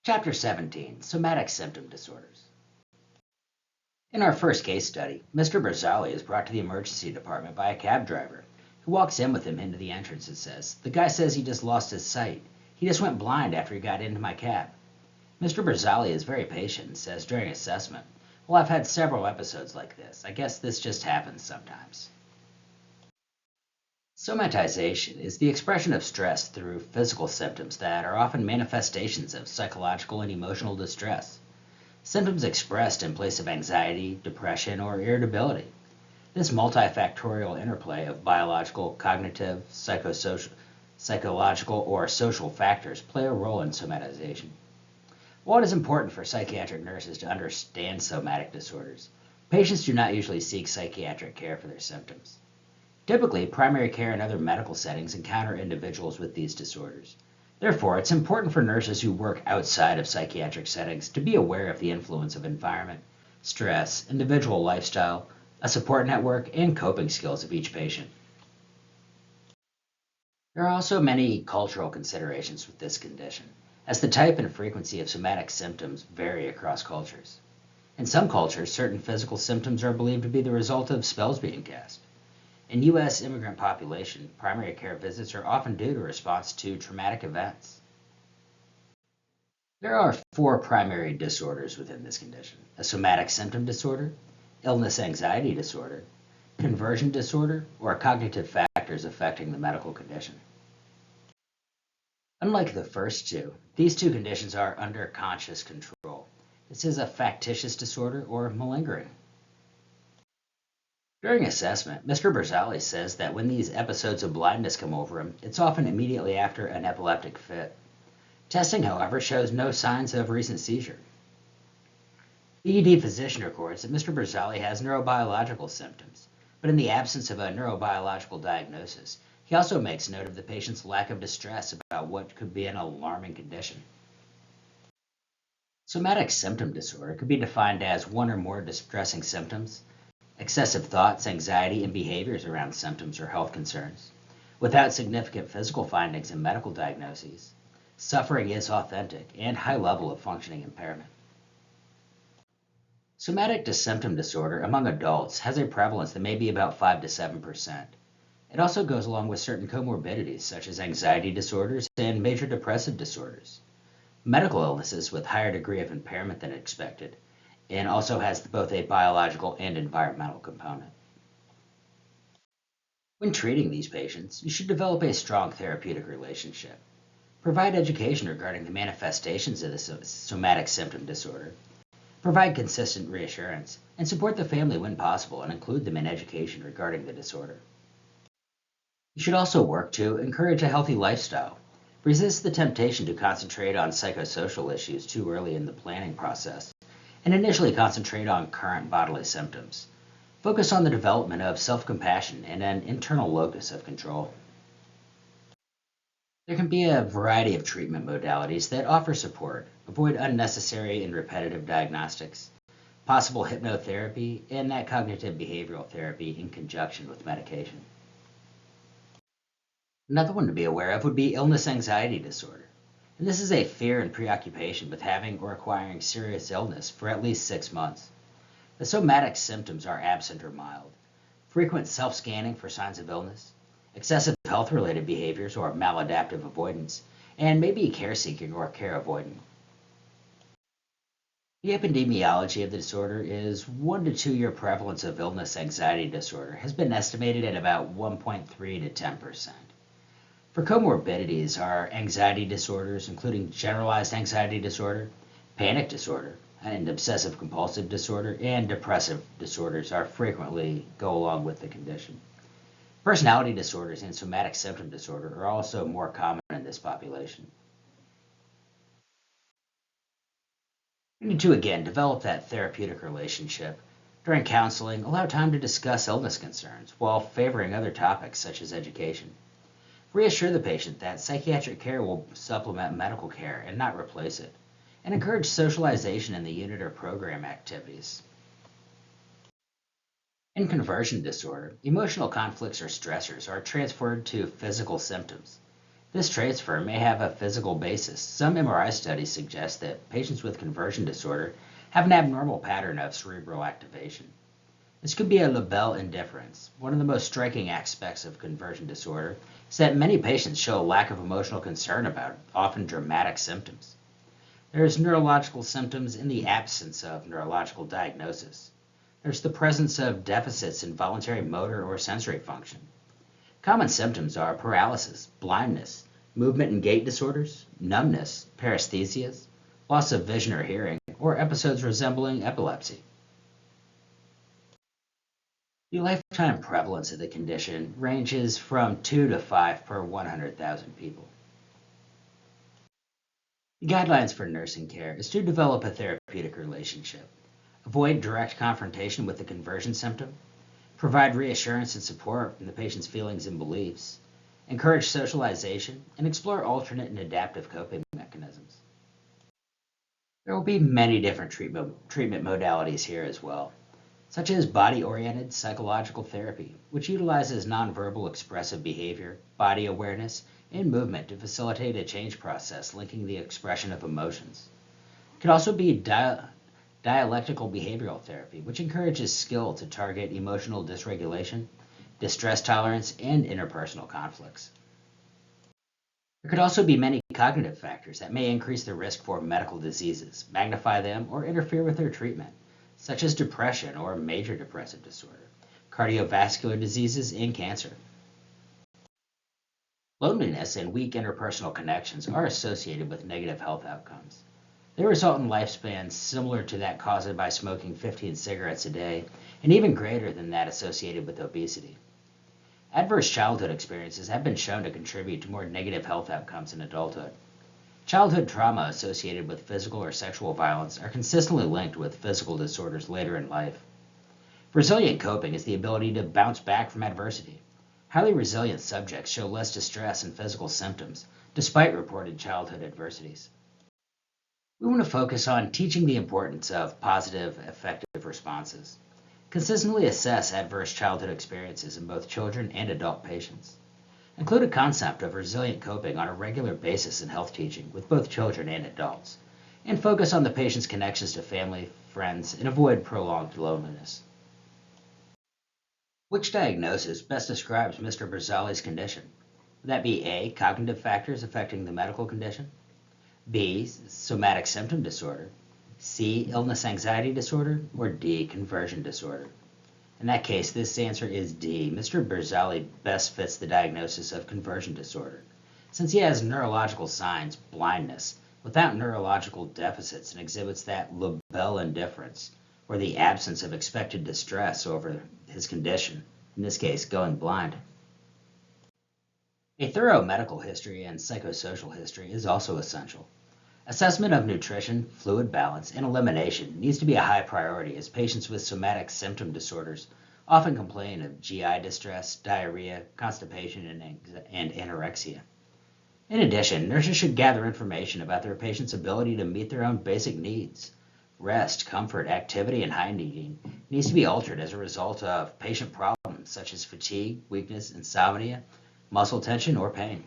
Chapter 17, Somatic Symptom Disorders. In our first case study, Mr. Barzali is brought to the emergency department by a cab driver who walks in with him into the entrance and says, "The guy says he just lost his sight. He just went blind after he got into my cab." Mr. Barzali is very patient and says during assessment, "Well, I've had several episodes like this. I guess this just happens sometimes." Somatization is the expression of stress through physical symptoms that are often manifestations of psychological and emotional distress. Symptoms expressed in place of anxiety, depression, or irritability. This multifactorial interplay of biological, cognitive, psychological, or social factors play a role in somatization. While it is important for psychiatric nurses to understand somatic disorders, patients do not usually seek psychiatric care for their symptoms. Typically, primary care and other medical settings encounter individuals with these disorders. Therefore, it's important for nurses who work outside of psychiatric settings to be aware of the influence of environment, stress, individual lifestyle, a support network, and coping skills of each patient. There are also many cultural considerations with this condition, as the type and frequency of somatic symptoms vary across cultures. In some cultures, certain physical symptoms are believed to be the result of spells being cast. In U.S. immigrant population, primary care visits are often due to response to traumatic events. There are 4 primary disorders within this condition: a somatic symptom disorder, illness anxiety disorder, conversion disorder, or cognitive factors affecting the medical condition. Unlike the first two, these two conditions are under conscious control. This is a factitious disorder or malingering. During assessment, Mr. Barzali says that when these episodes of blindness come over him, it's often immediately after an epileptic fit. Testing, however, shows no signs of recent seizure. The ED physician records that Mr. Barzali has neurobiological symptoms, but in the absence of a neurobiological diagnosis, he also makes note of the patient's lack of distress about what could be an alarming condition. Somatic symptom disorder could be defined as one or more distressing symptoms, excessive thoughts, anxiety, and behaviors around symptoms or health concerns, without significant physical findings and medical diagnoses. Suffering is authentic and high level of functioning impairment. Somatic symptom disorder among adults has a prevalence that may be about 5 to 7%. It also goes along with certain comorbidities such as anxiety disorders and major depressive disorders, medical illnesses with higher degree of impairment than expected, and also has both a biological and environmental component. When treating these patients, you should develop a strong therapeutic relationship. Provide education regarding the manifestations of the somatic symptom disorder. Provide consistent reassurance, and support the family when possible and include them in education regarding the disorder. You should also work to encourage a healthy lifestyle. Resist the temptation to concentrate on psychosocial issues too early in the planning process, and initially concentrate on current bodily symptoms. Focus on the development of self-compassion and an internal locus of control. There can be a variety of treatment modalities that offer support. Avoid unnecessary and repetitive diagnostics, possible hypnotherapy, and that cognitive behavioral therapy in conjunction with medication. Another one to be aware of would be illness anxiety disorder. And this is a fear and preoccupation with having or acquiring serious illness for at least 6 months. The somatic symptoms are absent or mild. Frequent self-scanning for signs of illness, excessive health-related behaviors or maladaptive avoidance, and maybe care-seeking or care avoiding. The epidemiology of the disorder is 1 to 2 year prevalence of illness anxiety disorder has been estimated at about 1.3 to 10%. For comorbidities are anxiety disorders, including generalized anxiety disorder, panic disorder, and obsessive compulsive disorder, and depressive disorders are frequently go along with the condition. Personality disorders and somatic symptom disorder are also more common in this population. We need to again develop that therapeutic relationship. During counseling, allow time to discuss illness concerns while favoring other topics such as education. Reassure the patient that psychiatric care will supplement medical care and not replace it, and encourage socialization in the unit or program activities. In conversion disorder, emotional conflicts or stressors are transferred to physical symptoms. This transfer may have a physical basis. Some MRI studies suggest that patients with conversion disorder have an abnormal pattern of cerebral activation. This could be a labile indifference. One of the most striking aspects of conversion disorder is that many patients show a lack of emotional concern about often dramatic symptoms. There's neurological symptoms in the absence of neurological diagnosis. There's the presence of deficits in voluntary motor or sensory function. Common symptoms are paralysis, blindness, movement and gait disorders, numbness, paresthesias, loss of vision or hearing, or episodes resembling epilepsy. The lifetime prevalence of the condition ranges from 2 to 5 per 100,000 people. The guidelines for nursing care is to develop a therapeutic relationship, avoid direct confrontation with the conversion symptom, provide reassurance and support in the patient's feelings and beliefs, encourage socialization, and explore alternate and adaptive coping mechanisms. There will be many different treatment modalities here as well, such as body-oriented psychological therapy, which utilizes nonverbal expressive behavior, body awareness, and movement to facilitate a change process linking the expression of emotions. It could also be dialectical behavioral therapy, which encourages skill to target emotional dysregulation, distress tolerance, and interpersonal conflicts. There could also be many cognitive factors that may increase the risk for medical diseases, magnify them, or interfere with their treatment, such as depression or major depressive disorder, cardiovascular diseases, and cancer. Loneliness and weak interpersonal connections are associated with negative health outcomes. They result in lifespans similar to that caused by smoking 15 cigarettes a day, and even greater than that associated with obesity. Adverse childhood experiences have been shown to contribute to more negative health outcomes in adulthood. Childhood trauma associated with physical or sexual violence are consistently linked with physical disorders later in life. Resilient coping is the ability to bounce back from adversity. Highly resilient subjects show less distress and physical symptoms, despite reported childhood adversities. We want to focus on teaching the importance of positive, effective responses. Consistently assess adverse childhood experiences in both children and adult patients. Include a concept of resilient coping on a regular basis in health teaching with both children and adults, and focus on the patient's connections to family, friends, and avoid prolonged loneliness. Which diagnosis best describes Mr. Berzali's condition? Would that be A, cognitive factors affecting the medical condition? B, somatic symptom disorder? C, illness anxiety disorder? Or D, conversion disorder? In that case, this answer is D. Mr. Berzali best fits the diagnosis of conversion disorder, since he has neurological signs, blindness, without neurological deficits, and exhibits that labile indifference, or the absence of expected distress over his condition, in this case, going blind. A thorough medical history and psychosocial history is also essential. Assessment of nutrition, fluid balance, and elimination needs to be a high priority as patients with somatic symptom disorders often complain of GI distress, diarrhea, constipation, and anorexia. In addition, nurses should gather information about their patient's ability to meet their own basic needs. Rest, comfort, activity, and hygiene needs to be altered as a result of patient problems such as fatigue, weakness, insomnia, muscle tension, or pain.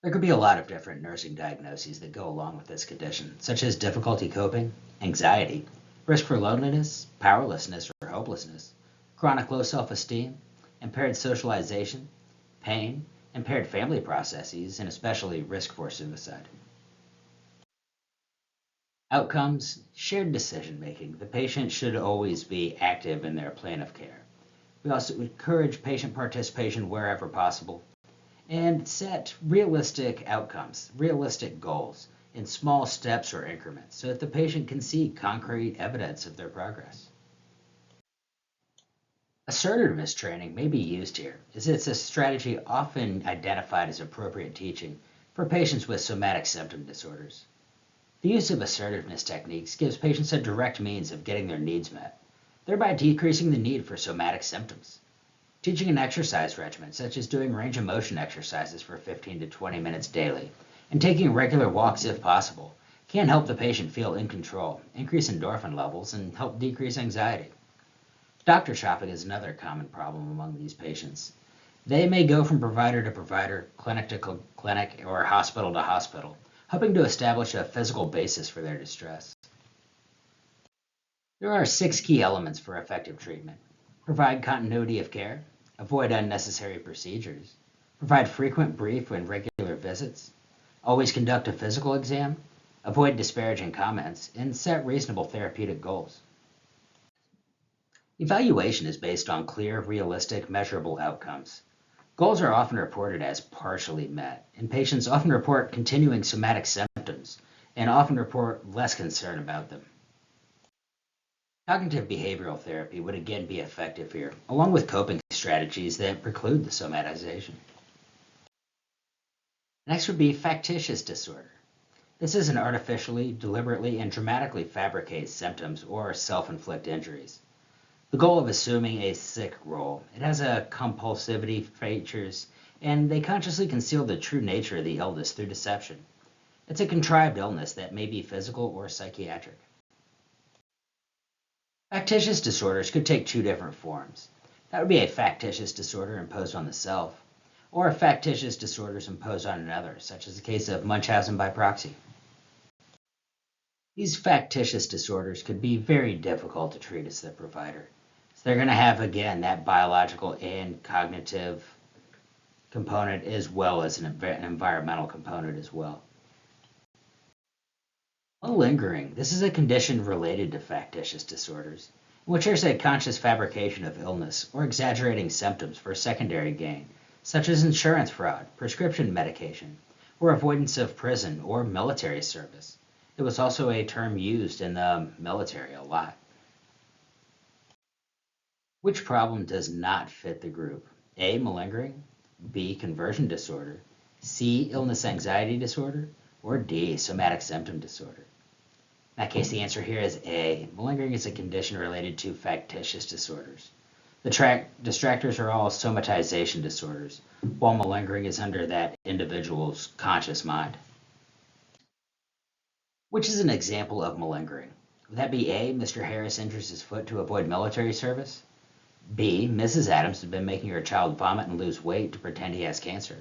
There could be a lot of different nursing diagnoses that go along with this condition, such as difficulty coping, anxiety, risk for loneliness, powerlessness or hopelessness, chronic low self-esteem, impaired socialization, pain, impaired family processes, and especially risk for suicide. Outcomes, shared decision making. The patient should always be active in their plan of care. We also encourage patient participation wherever possible, and set realistic outcomes, realistic goals in small steps or increments so that the patient can see concrete evidence of their progress. Assertiveness training may be used here, as it's a strategy often identified as appropriate teaching for patients with somatic symptom disorders. The use of assertiveness techniques gives patients a direct means of getting their needs met, thereby decreasing the need for somatic symptoms. Teaching an exercise regimen, such as doing range of motion exercises for 15 to 20 minutes daily, and taking regular walks if possible, can help the patient feel in control, increase endorphin levels, and help decrease anxiety. Doctor shopping is another common problem among these patients. They may go from provider to provider, clinic to clinic, or hospital to hospital, hoping to establish a physical basis for their distress. There are 6 key elements for effective treatment. Provide continuity of care, avoid unnecessary procedures, provide frequent, brief, and regular visits, always conduct a physical exam, avoid disparaging comments, and set reasonable therapeutic goals. Evaluation is based on clear, realistic, measurable outcomes. Goals are often reported as partially met, and patients often report continuing somatic symptoms and often report less concern about them. Cognitive behavioral therapy would again be effective here, along with coping strategies that preclude the somatization. Next would be factitious disorder. This is an artificially, deliberately, and dramatically fabricate symptoms or self-inflict injuries. The goal of assuming a sick role. It has a compulsivity features, and they consciously conceal the true nature of the illness through deception. It's a contrived illness that may be physical or psychiatric. Factitious disorders could take 2 different forms. That would be a factitious disorder imposed on the self, or factitious disorders imposed on another, such as the case of Munchausen by proxy. These factitious disorders could be very difficult to treat as the provider. So they're going to have, again, that biological and cognitive component as well as an environmental component as well. Malingering. This is a condition related to factitious disorders, in which there's a conscious fabrication of illness or exaggerating symptoms for secondary gain, such as insurance fraud, prescription medication, or avoidance of prison or military service. It was also a term used in the military a lot. Which problem does not fit the group? A. Malingering, B. Conversion disorder, C. Illness anxiety disorder, or D. Somatic symptom disorder. In that case, the answer here is A. Malingering is a condition related to factitious disorders. The distractors are all somatization disorders, while malingering is under that individual's conscious mind. Which is an example of malingering? Would that be A. Mr. Harris injures his foot to avoid military service? B. Mrs. Adams has been making her child vomit and lose weight to pretend he has cancer?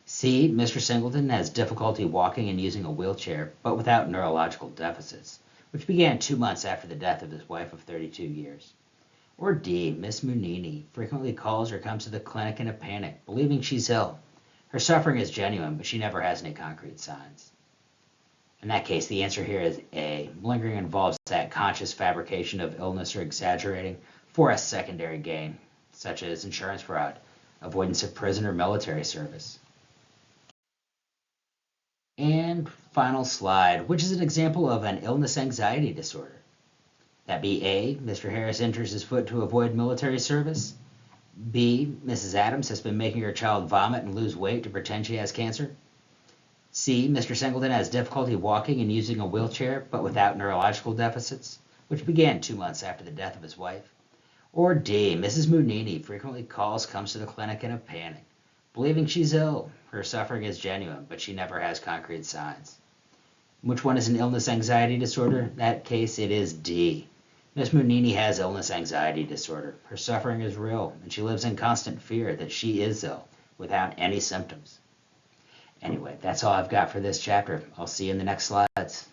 C. Mr. Singleton has difficulty walking and using a wheelchair, but without neurological deficits, which began 2 months after the death of his wife of 32 years. Or D. Miss Munini frequently calls or comes to the clinic in a panic, believing she's ill. Her suffering is genuine, but she never has any concrete signs. In that case, the answer here is A. Malingering involves that conscious fabrication of illness or exaggerating for a secondary gain, such as insurance fraud, avoidance of prison or military service. And final slide, which is an example of an illness anxiety disorder. That be A. Mr. Harris injures his foot to avoid military service. B. Mrs. Adams has been making her child vomit and lose weight to pretend she has cancer. C. Mr. Singleton has difficulty walking and using a wheelchair, but without neurological deficits, which began 2 months after the death of his wife. Or D. Mrs. Munini frequently comes to the clinic in a panic, believing she's ill. Her suffering is genuine, but she never has concrete signs. Which one is an illness anxiety disorder? In that case, it is D. Miss Munini has illness anxiety disorder. Her suffering is real, and she lives in constant fear that she is ill, without any symptoms. Anyway, that's all I've got for this chapter. I'll see you in the next slides.